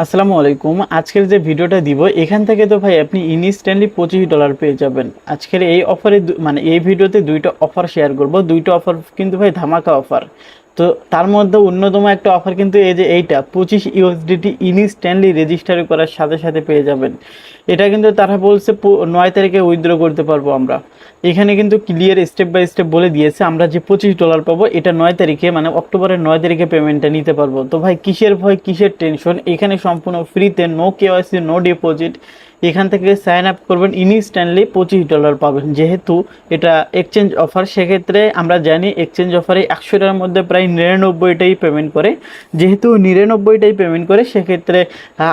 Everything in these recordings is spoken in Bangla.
আসসালামু আলাইকুম। আজকের যে ভিডিওটা দিব এখান থেকে তো ভাই আপনি ইনস্ট্যান্টলি $25 পেয়ে যাবেন। আজকের এই অফারে মানে এই ভিডিওতে দুইটা অফার শেয়ার করব। দুইটা অফার কিন্তু ভাই ধামাকা অফার। তো তার মধ্যে অন্যতম একটা অফার কিন্তু এই যে এইটা 25 USDT ইনস্ট্যান্টলি রেজিস্টার করার সাথে সাথে পেয়ে যাবেন। এটা কিন্তু তারা বলছে 9 তারিখে উইথড্র করতে পারবো আমরা। এখানে কিন্তু ক্লিয়ার স্টেপ বাই স্টেপ বলে দিয়েছে আমরা যে $25 পাবো এটা 9 তারিখে মানে অক্টোবরের 9 তারিখে পেমেন্টটা নিতে পারবো। তো ভাই কিসের ভয় কিসের টেনশন, এখানে সম্পূর্ণ ফ্রিতে নো কেওয়াইসি নো ডিপোজিট। এখান থেকে সাইন আপ করবেন ইনস্ট্যান্টলি $25 পাবেন। যেহেতু এটা এক্সচেঞ্জ অফার সেক্ষেত্রে আমরা জানি এক্সচেঞ্জ অফারে 100টার মধ্যে প্রায় 99টাই পেমেন্ট করে। যেহেতু 99টাই পেমেন্ট করে সেক্ষেত্রে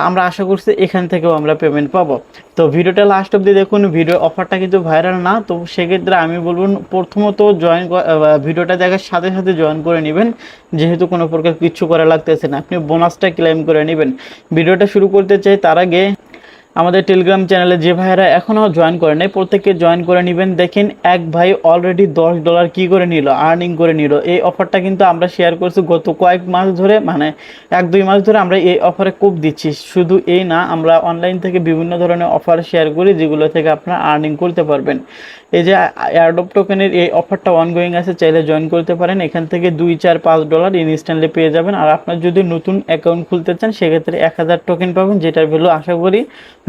আমরা আশা করছি এখান থেকেও আমরা পেমেন্ট পাবো। তো ভিডিওটা লাস্ট অবধি দেখুন। ভিডিও অফারটা কিন্তু ভাইরাল না, তো সেক্ষেত্রে আমি বলবো প্রথমত ভিডিওটা দেখার সাথে সাথে জয়েন করে নেবেন। যেহেতু কোনো প্রকার কিচ্ছু করা লাগতেছে না, আপনি বোনাসটা ক্লেম করে নেবেন। ভিডিওটা শুরু করতে চাই তার আগে আমাদের টেলিগ্রাম চ্যানেলে যে ভাইরা এখনও জয়েন করে নাই প্রত্যেককে জয়েন করে নেবেন। দেখেন এক ভাই অলরেডি $10 কি করে নিল, আর্নিং করে নিল। এই অফারটা কিন্তু আমরা শেয়ার করছি গত কয়েক মাস ধরে, মানে 1-2 মাস ধরে আমরা এই অফারে কোপ দিচ্ছি। শুধু এই না, আমরা অনলাইন থেকে বিভিন্ন ধরনের অফার শেয়ার করি যেগুলো থেকে আপনারা আর্নিং করতে পারবেন। এই যে এয়ারড্রপ টোকেনের এই অফারটা অনগোয়িং আছে, চাইলে জয়েন করতে পারেন। এখান থেকে $2, 4, $5 ইনস্ট্যান্টলি পেয়ে যাবেন। আর আপনার যদি নতুন অ্যাকাউন্ট খুলতে চান সেক্ষেত্রে 1000 টোকেন পাবেন, যেটার ভ্যালু আশা করি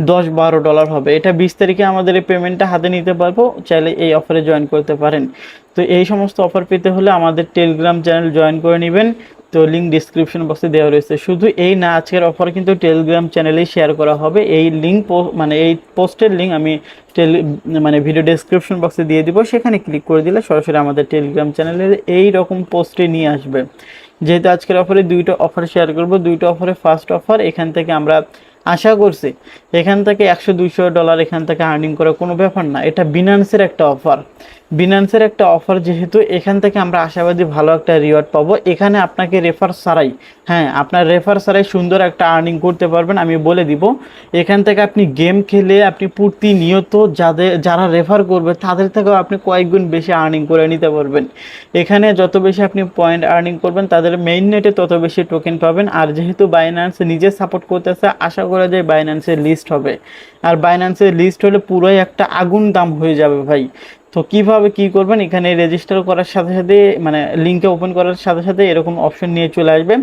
$10-12 হবে। এটা 20 তারিখে আমাদের এই পেমেন্টটা হাতে নিতে পারবো, চাইলে এই অফারে জয়েন করতে পারেন। তো এই সমস্ত অফার পেতে হলে আমাদের টেলিগ্রাম চ্যানেল জয়েন করে নেবেন। তো লিঙ্ক ডিসক্রিপশন বক্সে দেওয়া রয়েছে। শুধু এই না, আজকের অফার কিন্তু টেলিগ্রাম চ্যানেলেই শেয়ার করা হবে। এই লিঙ্ক মানে এই পোস্টের লিঙ্ক আমি মানে ভিডিও ডেসক্রিপশন বক্সে দিয়ে দিব, সেখানে ক্লিক করে দিলে সরাসরি আমাদের টেলিগ্রাম চ্যানেলের এই রকম পোস্টে নিয়ে আসবে। যেহেতু আজকের অফারে দুইটা অফার শেয়ার করব, দুইটা অফারে ফার্স্ট অফার এখান থেকে আমরা আশা করছি এখান থেকে $100-200 এখান থেকে আর্নিং করা কোনো ব্যাপার না। এটা বিনান্সের একটা অফার, বিনান্সের একটা অফার যেহেতু এখান থেকে আমরা আশাবাদী ভালো একটা রিওয়ার্ড পাবো। এখানে আপনাকে রেফার ছাড়াই, হ্যাঁ আপনার রেফার ছাড়াই সুন্দর একটা আর্নিং করতে পারবেন। আমি বলে দিব এখান থেকে আপনি গেম খেলে আপনি প্রতিনিয়ত যারা রেফার করবে তাদের থেকেও আপনি কয়েক গুণ বেশি আর্নিং করে নিতে পারবেন। এখানে যত বেশি আপনি পয়েন্ট আর্নিং করবেন তাদের মেইন নেটে তত বেশি টোকেন পাবেন। আর যেহেতু বাইন্যান্স নিজে সাপোর্ট করতেছে, আশা করা যায় বাইন্যান্সের লিস্ট হবে। আর বাইন্যান্সের লিস্ট হলে পুরোই একটা আগুন দাম হয়ে যাবে ভাই। তো কিভাবে কি করবেন, এখানে রেজিস্টার করার সাথে সাথে মানে লিঙ্কে ওপেন করার সাথে সাথে এরকম অপশন নিয়ে চলে আসবে।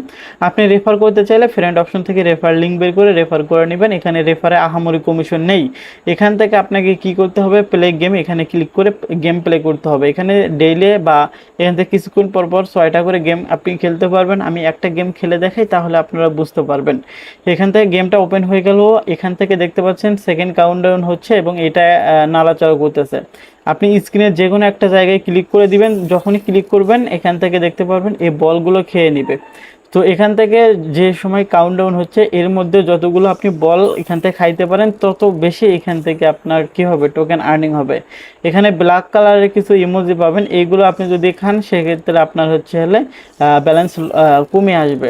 আপনি রেফার করতে চাইলে ফ্রেন্ড অপশন থেকে রেফার লিঙ্ক বের করে রেফার করে নেবেন। এখানে রেফারে আহামরি কমিশন নেই। এখান থেকে আপনাকে কি করতে হবে, প্লে গেম, এখানে ক্লিক করে গেম প্লে করতে হবে। এখানে ডেইলি বা এখান থেকে কিছুক্ষণ পর পর 6টা করে গেম আপনি খেলতে পারবেন। আমি একটা গেম খেলে দেখাই তাহলে আপনারা বুঝতে পারবেন। এখান থেকে গেমটা ওপেন হয়ে গেল। এখান থেকে দেখতে পাচ্ছেন সেকেন্ড কাউন্টডাউন হচ্ছে এবং এটা নাড়াচাড়া করতেছে। আপনি স্ক্রিনের যে কোনো একটা জায়গায় ক্লিক করে দিবেন। যখনই ক্লিক করবেন এখান থেকে দেখতে পারবেন এই বলগুলো খেয়ে নেবে। তো এখান থেকে যে সময় কাউন্টডাউন হচ্ছে এর মধ্যে যতগুলো আপনি বল এখান থেকে খাইতে পারেন তত বেশি এখান থেকে আপনার কি হবে, টোকেন আর্নিং হবে। এখানে ব্ল্যাক কালারের কিছু ইমোজি পাবেন, এইগুলো আপনি যদি খান সেক্ষেত্রে আপনার হলে ব্যালেন্স কমে আসবে।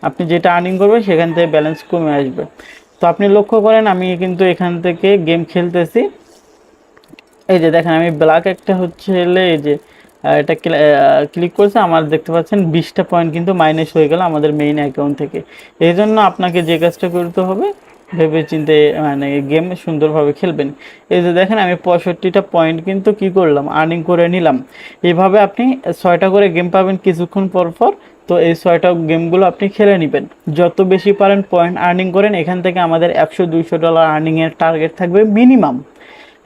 আপনি যেটা আর্নিং করবেন সেখান থেকে ব্যালেন্স কমে আসবে। তো আপনি লক্ষ্য করেন আমি কিন্তু এখান থেকে গেম খেলতেছি। এই যে দেখেন আমি ব্ল্যাক একটা এই যে এটা ক্লিক করছে, আমার দেখতে পাচ্ছেন 20টা পয়েন্ট কিন্তু মাইনাস হয়ে গেল আমাদের মেইন অ্যাকাউন্ট থেকে। এই জন্য আপনাকে যে কাজটা করতে হবে ভেবে চিন্তে মানে গেম সুন্দরভাবে খেলবেন। এই যে দেখেন আমি 65টা পয়েন্ট কিন্তু কি করলাম, আর্নিং করে নিলাম। এইভাবে আপনি 6টা করে গেম পাবেন কিছুক্ষণ পর পর। তো এই 6টা গেমগুলো আপনি খেলে নেবেন, যত বেশি পারেন পয়েন্ট আর্নিং করেন। এখান থেকে আমাদের $100-200 আর্নিংয়ের টার্গেট থাকবে মিনিমাম।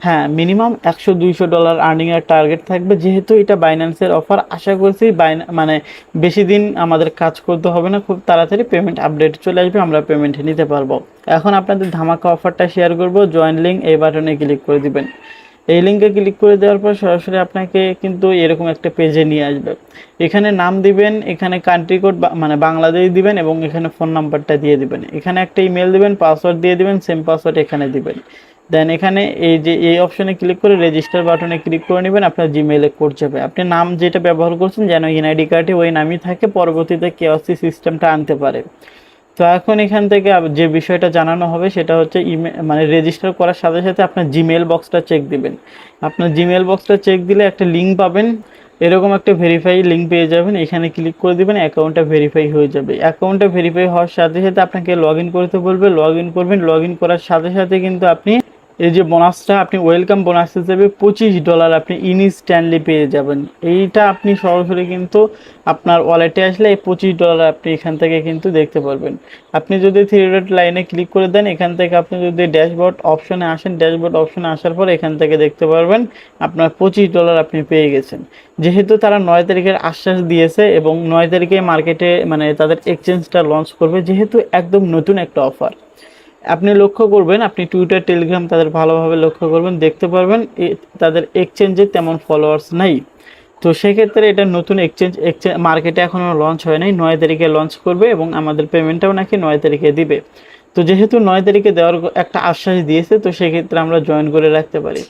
হ্যাঁ মিনিমাম $100-200 আর্নিংয়ের টার্গেট থাকবে। যেহেতু এটা বাইন্যান্সের অফার, আশা করছি মানে বেশি দিন আমাদের কাজ করতে হবে না, খুব তাড়াতাড়ি পেমেন্ট আপডেট চলে আসবে, আমরা পেমেন্ট নিতে পারবো। এখন আপনাদের ধামাকা অফারটা শেয়ার করব। জয়েন লিঙ্ক এই বাটনে ক্লিক করে দিবেন। এই লিঙ্কে ক্লিক করে দেওয়ার পর সরাসরি আপনাকে কিন্তু এরকম একটা পেজে নিয়ে আসবে। এখানে নাম দিবেন, এখানে কান্ট্রি কোড মানে বাংলাদেশ দিবেন এবং এখানে ফোন নাম্বারটা দিয়ে দিবেন। এখানে একটা ইমেল দিবেন, পাসওয়ার্ড দিয়ে দিবেন, সেম পাসওয়ার্ড এখানে দিবেন। দেন এখানে এই যে এই অপশনে ক্লিক করে রেজিস্টার বাটনে ক্লিক করে নেবেন, আপনার জিমেইলে কোড যাবে। আপনি নাম যেটা ব্যবহার করছেন যেন এনআইডি কার্ডে ওই নামই থাকে, পরবর্তীতে কেওয়াইসি সিস্টেমটা আনতে পারে। তো এখন এখান থেকে যে বিষয়টা জানানো হবে সেটা হচ্ছে মানে রেজিস্টার করার সাথে সাথে আপনার জিমেইল বক্সটা চেক দিবেন। আপনার জিমেইল বক্সটা চেক দিলে একটা লিঙ্ক পাবেন। এরকম একটা ভেরিফাই লিঙ্ক পেয়ে যাবেন, এখানে ক্লিক করে দিবেন, অ্যাকাউন্টটা ভেরিফাই হয়ে যাবে। অ্যাকাউন্টটা ভেরিফাই হওয়ার সাথে সাথে আপনাকে লগ ইন করতে বলবে, লগ ইন করবেন। লগ ইন করার সাথে সাথে কিন্তু আপনি এই যে বোনাসটা, আপনি ওয়েলকাম বোনাস হিসেবে $25 আপনি ইনস্ট্যান্টলি পেয়ে যাবেন। এইটা আপনি সরাসরি কিন্তু আপনার ওয়ালেটে আসলে এই $25 আপনি এখান থেকে কিন্তু দেখতে পারবেন। আপনি যদি থ্রি ডট লাইনে ক্লিক করে দেন, এখান থেকে আপনি যদি ড্যাশবোর্ড অপশনে আসেন, ড্যাশবোর্ড অপশনে আসার পর এখান থেকে দেখতে পারবেন আপনার $25 আপনি পেয়ে গেছেন। যেহেতু তারা 9 তারিখের আশ্বাস দিয়েছে এবং 9 তারিখে মার্কেটে মানে তাদের এক্সচেঞ্জটা লঞ্চ করবে, যেহেতু একদম নতুন একটা অফার। আপনি লক্ষ্য করবেন, আপনি টুইটার টেলিগ্রাম তাদের ভালোভাবে লক্ষ্য করবেন, দেখতে পারবেন তাদের এক্সচেঞ্জে তেমন ফলোয়ার্স নাই। তো সেক্ষেত্রে এটা নতুন এক্সচেঞ্জ মার্কেটে এখনও লঞ্চ হয় নাই, 9 তারিখে লঞ্চ করবে এবং আমাদের পেমেন্টটাও নাকি 9 তারিখে দিবে। তো যেহেতু 9 তারিখে দেওয়ার একটা আশ্বাস দিয়েছে, তো সেক্ষেত্রে আমরা জয়েন করে রাখতে পারি।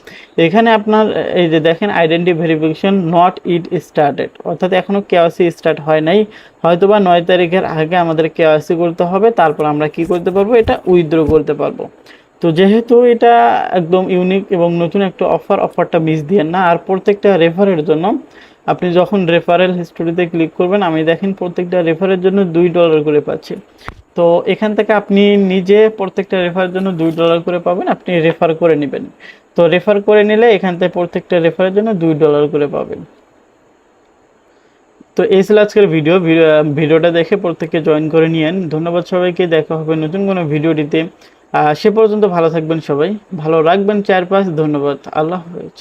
এখানে আপনার এই যে দেখেন identity verification not it started, অর্থাৎ এখনও কেওয়াইসি স্টার্ট হয় নাই। হয়তোবা 9 তারিখের আগে আমাদের কেওয়াইসি করতে হবে, তারপর আমরা কি করতে পারবো, এটা উইথড্র করতে পারবো। তো যেহেতু এটা একদম ইউনিক এবং নতুন একটা অফারটা মিস দিয়েন না। আর প্রত্যেকটা রেফারের জন্য আপনি যখন রেফারেল হিস্টোরিতে ক্লিক করবেন, আমি দেখেন প্রত্যেকটা রেফারের জন্য $2 করে পাচ্ছি। তো এখান থেকে আপনি নিজে প্রত্যেকটা রেফারের জন্য $2 করে পাবেন, আপনি রেফার করে নেবেন। তো রেফার করে নিলে এখান থেকে প্রত্যেকটা রেফারের জন্য $2 করে পাবেন। তো এই ছিল আজকের ভিডিওটা দেখে প্রত্যেককে জয়েন করে নিয়েন। ধন্যবাদ সবাইকে, দেখা হবে নতুন কোনো ভিডিওটিতে। সে পর্যন্ত ভালো থাকবেন সবাই, ভালো রাখবেন চারপাশ। ধন্যবাদ, আল্লাহ হাফেজ।